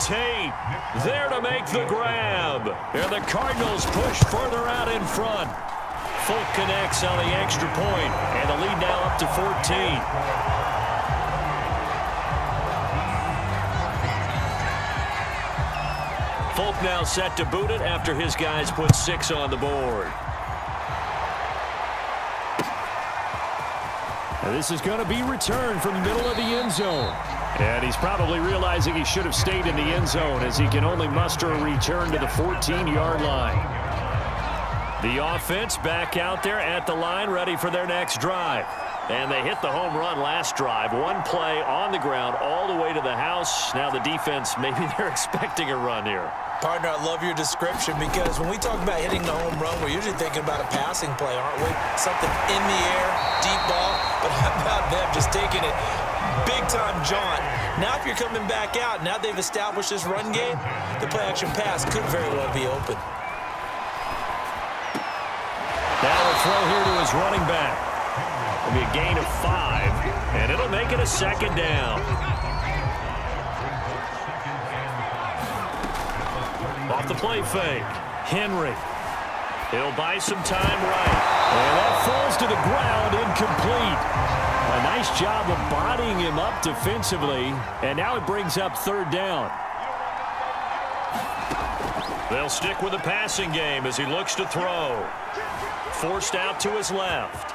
Tate there to make the grab. And the Cardinals push further out in front. Folk connects on the extra point, and the lead now up to 14. Folk now set to boot it after his guys put 6 on the board. And this is going to be returned from the middle of the end zone. And he's probably realizing he should have stayed in the end zone as he can only muster a return to the 14-yard line. The offense back out there at the line, ready for their next drive. And they hit the home run last drive. One play on the ground all the way to the house. Now the defense, maybe they're expecting a run here. Partner, I love your description because when we talk about hitting the home run, we're usually thinking about a passing play, aren't we? Something in the air, deep ball, but how about them just taking it big-time jaunt? Now if you're coming back out, now they've established this run game, the play-action pass could very well be open. Now a throw here to his running back. It'll be a gain of 5, and it'll make it a second down. Off the play fake, Henry. He'll buy some time right. And that falls to the ground, incomplete. A nice job of bodying him up defensively, and now it brings up 3rd down. They'll stick with the passing game as he looks to throw. Forced out to his left.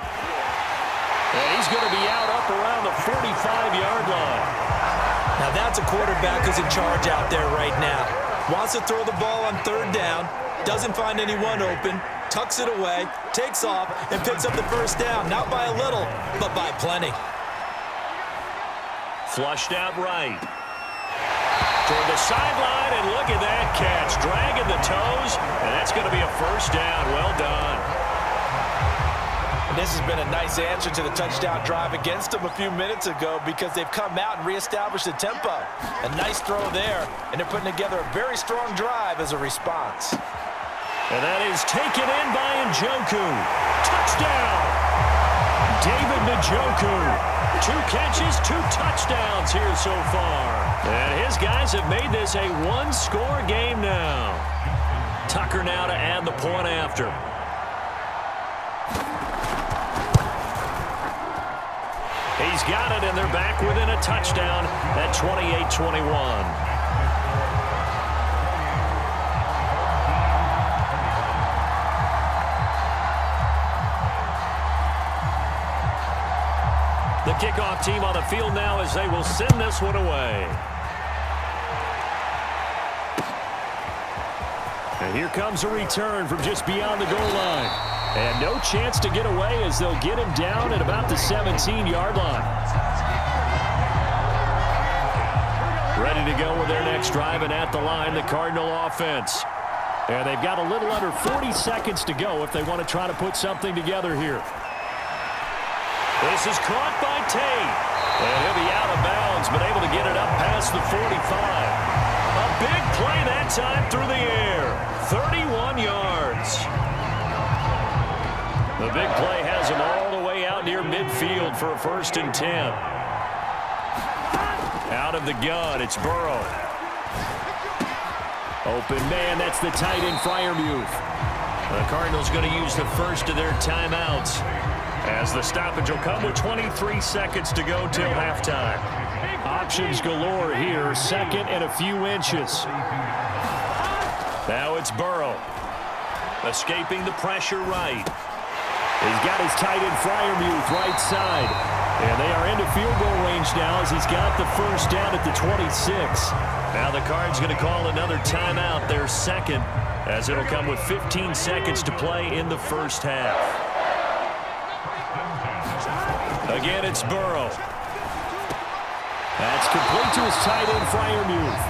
And he's going to be up around the 45-yard line. Now that's a quarterback who's in charge out there right now. Wants to throw the ball on 3rd down, doesn't find anyone open, tucks it away, takes off, and picks up the 1st down. Not by a little, but by plenty. Flushed out right. Toward the sideline, and look at that catch. Dragging the toes, and that's going to be a 1st down. Well done. And this has been a nice answer to the touchdown drive against them a few minutes ago because they've come out and reestablished the tempo. A nice throw there, and they're putting together a very strong drive as a response. And that is taken in by Njoku. Touchdown! David Njoku. 2 catches, 2 touchdowns here so far. And his guys have made this a 1-score game now. Tucker now to add the point after. He's got it, and they're back within a touchdown at 28-21. The kickoff team on the field now as they will send this one away. And here comes a return from just beyond the goal line. And no chance to get away as they'll get him down at about the 17-yard line. Ready to go with their next drive, and at the line, the Cardinal offense. And they've got a little under 40 seconds to go if they want to try to put something together here. This is caught by Tate. And he'll be out of bounds, but able to get it up past the 45. A big play that time through the air. 31 yards. The big play has him all the way out near midfield for a 1st and 10. Out of the gun, it's Burrow. Open man, that's the tight end Freiermuth. The Cardinals going to use the first of their timeouts as the stoppage will come with 23 seconds to go till halftime. Options galore here, 2nd and a few inches. Now it's Burrow. Escaping the pressure right. He's got his tight end Freiermuth right side. And they are into field goal range now as he's got the 1st down at the 26. Now the Cards going to call another timeout, their 2nd, as it'll come with 15 seconds to play in the 1st half. Again, it's Burrow. That's complete to his tight end Freiermuth.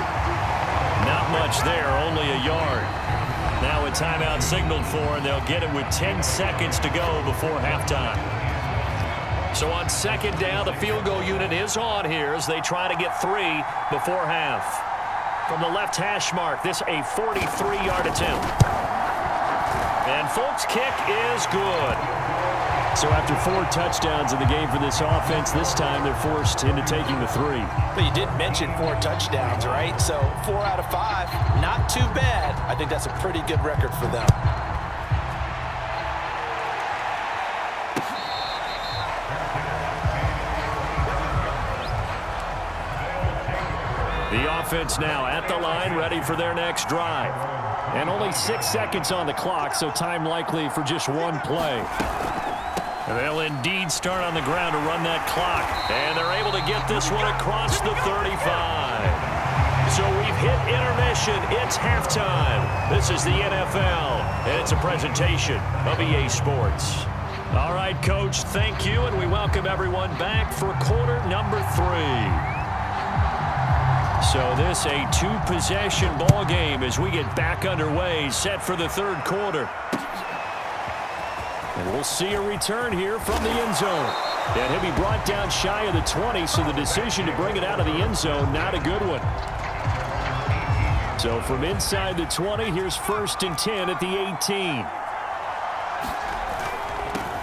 Not much there, only a yard. Now a timeout signaled for, and they'll get it with 10 seconds to go before halftime. So on 2nd down, the field goal unit is on here as they try to get 3 before half. From the left hash mark, this a 43-yard attempt. And Folk's kick is good. So after 4 touchdowns in the game for this offense, this time they're forced into taking the 3. But you did mention 4 touchdowns, right? So 4 out of 5, not too bad. I think that's a pretty good record for them. The offense now at the line, ready for their next drive. And only 6 seconds on the clock, so time likely for just one play. They'll indeed start on the ground to run that clock. And they're able to get this one across the 35. So we've hit intermission. It's halftime. This is the NFL, and it's a presentation of EA Sports. All right, Coach, thank you, and we welcome everyone back for quarter number 3. So this a 2-possession ball game as we get back underway, set for the 3rd quarter. And we'll see a return here from the end zone. And he'll be brought down shy of the 20, so the decision to bring it out of the end zone, not a good one. So from inside the 20, here's 1st and 10 at the 18.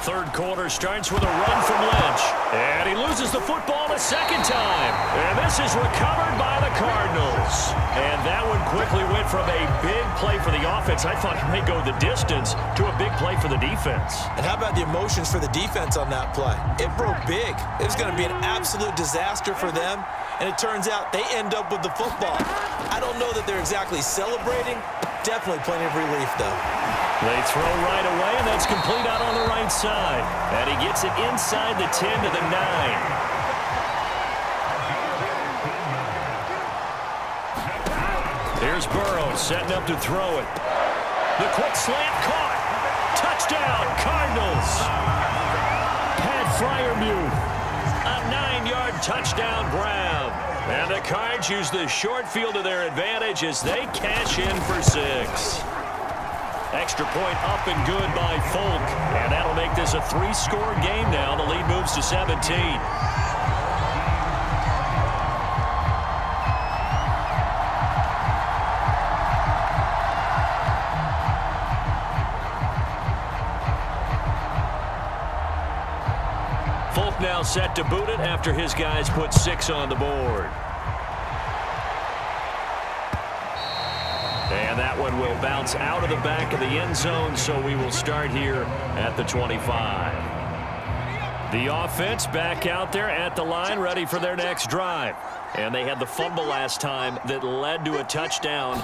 3rd quarter starts with a run from Lynch. And he loses the football a second time. And this is recovered by the Cardinals. And that one quickly went from a big play for the offense, I thought he may go the distance, to a big play for the defense. And how about the emotions for the defense on that play? It broke big. It was going to be an absolute disaster for them. And it turns out they end up with the football. I don't know that they're exactly celebrating. Definitely plenty of relief, though. They throw right away, and that's complete out on the right side. And he gets it inside the 10 to the 9. Here's Burrow setting up to throw it. The quick slant caught. Touchdown, Cardinals. Pat Freiermuth, a 9-yard touchdown grab. And the Cards use the short field to their advantage as they cash in for 6. Extra point up and good by Folk. And that'll make this a 3-score game now. The lead moves to 17. Folk now set to boot it after his guys put 6 on the board. And that one will bounce out of the back of the end zone, so we will start here at the 25. The offense back out there at the line, ready for their next drive. And they had the fumble last time that led to a touchdown.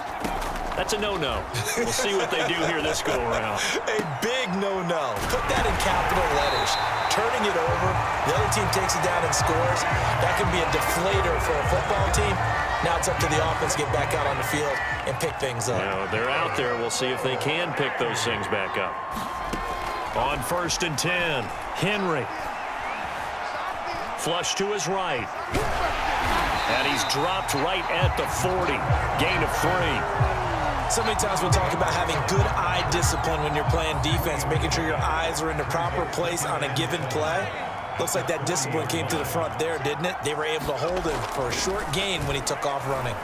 That's a no-no. We'll see what they do here this go-around. A big no-no. Put that in capital letters. Turning it over, the other team takes it down and scores. That can be a deflator for a football team. Now it's up to the offense to get back out on the field and pick things up. Now, they're out there. We'll see if they can pick those things back up. On 1st and 10, Henry. Flush to his right. And he's dropped right at the 40. Gain of 3. So many times we'll talk about having good eye discipline when you're playing defense, making sure your eyes are in the proper place on a given play. Looks like that discipline came to the front there, didn't it? They were able to hold him for a short gain when he took off running.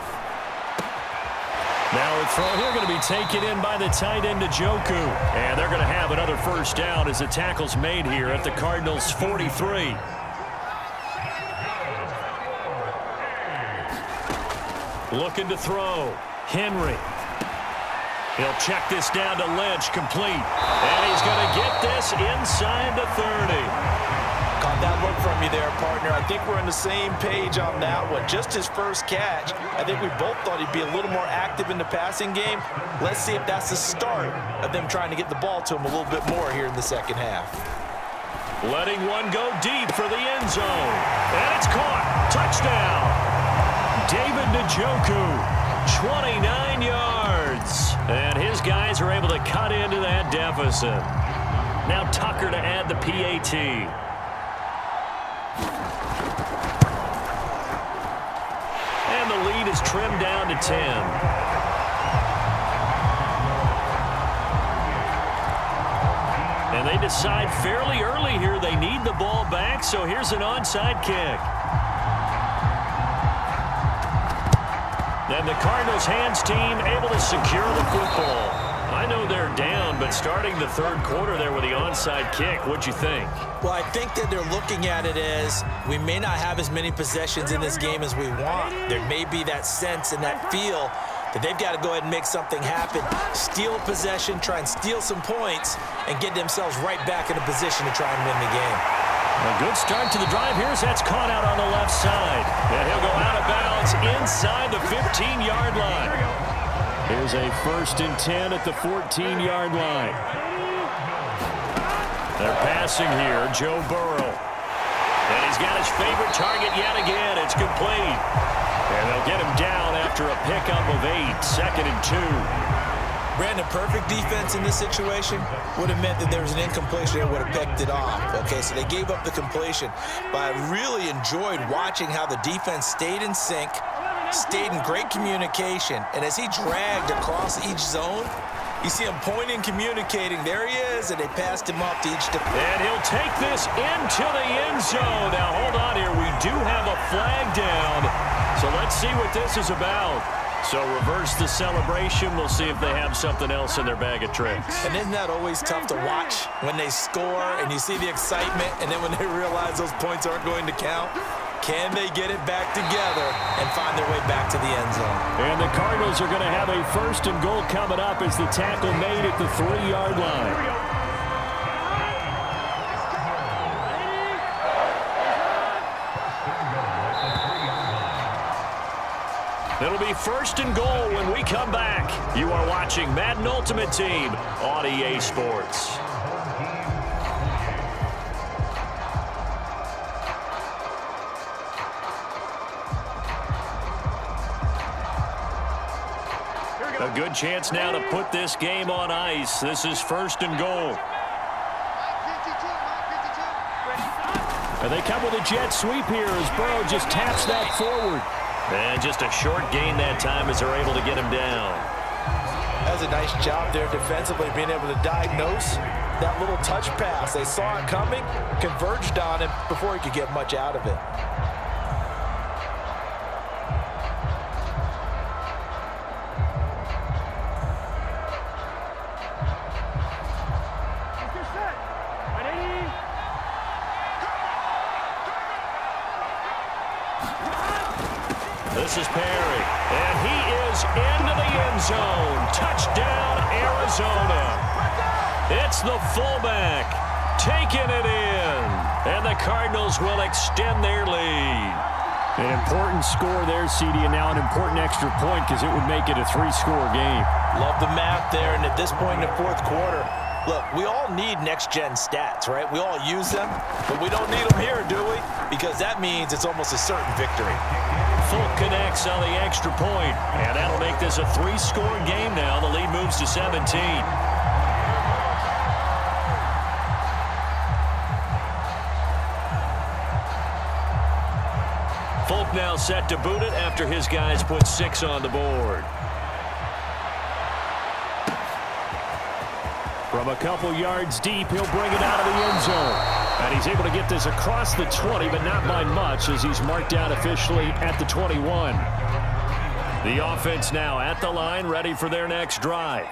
Now a throw here going to be taken in by the tight end Njoku. And they're going to have another 1st down as the tackle's made here at the Cardinals' 43. Looking to throw. Henry. He'll check this down to Lynch, complete. And he's going to get this inside the 30. Caught that look from you there, partner. I think we're on the same page on that one. Just his first catch. I think we both thought he'd be a little more active in the passing game. Let's see if that's the start of them trying to get the ball to him a little bit more here in the second half. Letting one go deep for the end zone. And it's caught. Touchdown. David Njoku, 29 yards. And his guys are able to cut into that deficit. Now Tucker to add the PAT. And the lead is trimmed down to 10. And they decide fairly early here they need the ball back, so here's an onside kick. Then the Cardinals hands team able to secure the football. I know they're down, but starting the third quarter there with the onside kick, what'd you think? Well, I think that they're looking at it as we may not have as many possessions in this game as we want. There may be that sense and that feel that they've got to go ahead and make something happen, steal possession, try and steal some points, and get themselves right back in a position to try and win the game. A good start to the drive. That's caught out on the left side. And he'll go out of bounds inside the 15-yard line. Here's a 1st and 10 at the 14-yard line. They're passing here, Joe Burrow. And he's got his favorite target yet again. It's complete. And they'll get him down after a pickup of 8, 2nd and 2. Brandon, perfect defense in this situation would have meant that there was an incompletion and would have picked it off. Okay, so they gave up the completion. But I really enjoyed watching how the defense stayed in sync, stayed in great communication, and as he dragged across each zone, you see him pointing, communicating. There he is, and they passed him off to each defender. And he'll take this into the end zone. Now, hold on here. We do have a flag down, so let's see what this is about. So reverse the celebration. We'll see if they have something else in their bag of tricks. And isn't that always tough to watch when they score and you see the excitement, and then when they realize those points aren't going to count? Can they get it back together and find their way back to the end zone? And the Cardinals are going to have a 1st and goal coming up as the tackle made at the 3-yard line. It'll be 1st and goal when we come back. You are watching Madden Ultimate Team on EA Sports. A good chance now to put this game on ice. This is 1st and goal. And they come with a jet sweep here as Burrow just taps that forward. And just a short gain that time as they're able to get him down. That was a nice job there defensively, being able to diagnose that little touch pass. They saw it coming, converged on him before he could get much out of it. This is Perry, and he is into the end zone. Touchdown, Arizona. It's the fullback taking it in, and the Cardinals will extend their lead. An important score there, CD, and now an important extra point because it would make it a 3-score game. Love the math there, and at this point in the 4th quarter, look, we all need next-gen stats, right? We all use them, but we don't need them here, do we? Because that means it's almost a certain victory. Folk connects on the extra point, and that'll make this a 3-score game now. The lead moves to 17. Folk now set to boot it after his guys put 6 on the board. From a couple yards deep, he'll bring it out of the end zone. And he's able to get this across the 20, but not by much as he's marked down officially at the 21. The offense now at the line, ready for their next drive.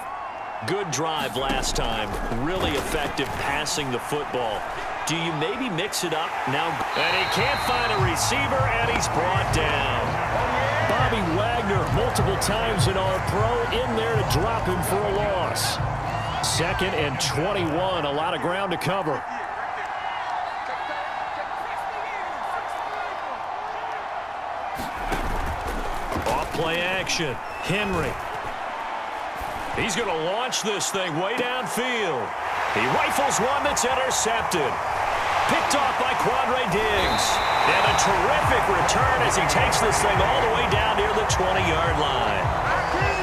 Good drive last time. Really effective passing the football. Do you maybe mix it up now? And he can't find a receiver, and he's brought down. Bobby Wagner multiple times in our pro in there to drop him for a loss. 2nd and 21, a lot of ground to cover. Off-play action. Henry. He's going to launch this thing way downfield. He rifles one that's intercepted. Picked off by Quandre Diggs. And a terrific return as he takes this thing all the way down near the 20-yard line.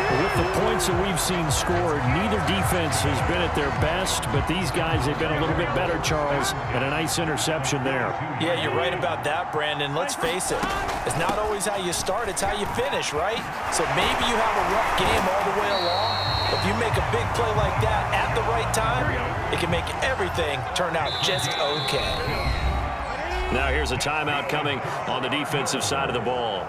With the points that we've seen scored, neither defense has been at their best, but these guys have been a little bit better, Charles, and a nice interception there. Yeah, you're right about that, Brandon. Let's face it. It's not always how you start, it's how you finish, right? So maybe you have a rough game all the way along. If you make a big play like that at the right time, it can make everything turn out just okay. Now here's a timeout coming on the defensive side of the ball.